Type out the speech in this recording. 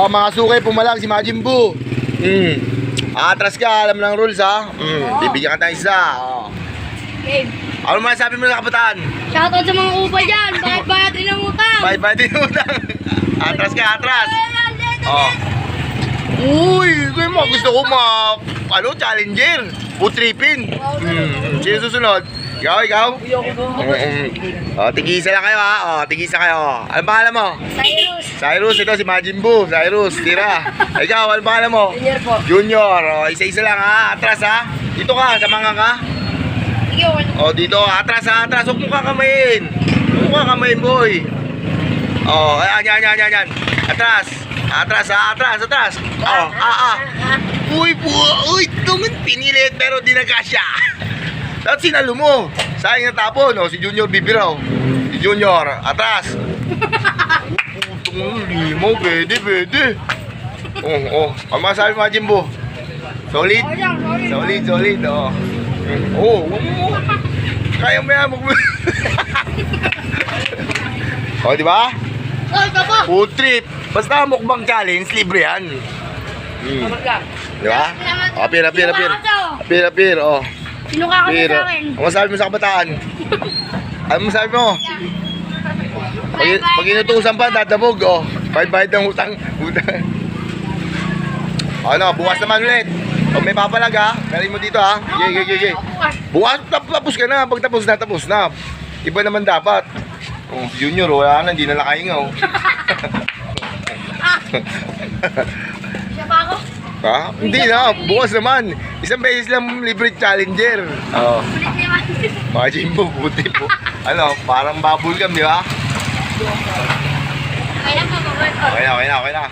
Oh, mga sukay, pumalag si Majin Buu. Atras ka, alam ng rules ha. Bibigyan ka tayo isa. Oh. Game. Ano masasabi mo sa kabataan? Shoutout sa mga upa dyan. Bayad rin ang utang. Bye-bye din utang. Atras ka, atras. Oh. Uy, gusto ko challenger. Putripin. Sino susunod? Ikaw? Oh, tigisa lang kayo ha. Oh, tigisa kayo. Ano pangalan mo? Cyrus, ito si Majin Buu. Cyrus, tira. Ikaw, ano pangalan mo? Junior po. Junior. Oh, isa-isa lang ha. Atras ha. Dito ka, sa mga ka. Sige, Oh, dito, atras ha, atras. Huwag mo kakamayin. Huwag mo kakamayin, boy. Oh, yan. Atras. Atras ha, atras. Oh, Uy, tungan pinilit pero di nagkasya. At sinalo mo. Sayang natapon, oh, si Junior bibiraw. Si Junior, atras. Putong limo, pwede. Oh. Ano masabi mo, Majin Buu? Solid, oh. Huwag mo. Kaya mo yan, oh, di ba? Food trip. Basta mukbang challenge, libre yan. Di ba? Apir, oh. Sino ka kasi sa akin? Ano masabi mo sa kabataan? Ano masabi mo? Pag inutusan pa, dadabog, oh. Bayad ng utang. Ano, bukas naman ulit. Pag may papalag ha, galing mo dito ha. Gigi. Bukas, tapos ka na. Pag tapos na. Iba naman dapat. Oh, Junior, wala na, hindi na nakahinga, oh. Siya pa ako? Ha? Hindi na, bukas naman. Isang beses lang libre challenger. Oo. Ulit naman. Majin Buu, buti po. Ano, parang bubblegum, di ba? Kaya na po, Okay na.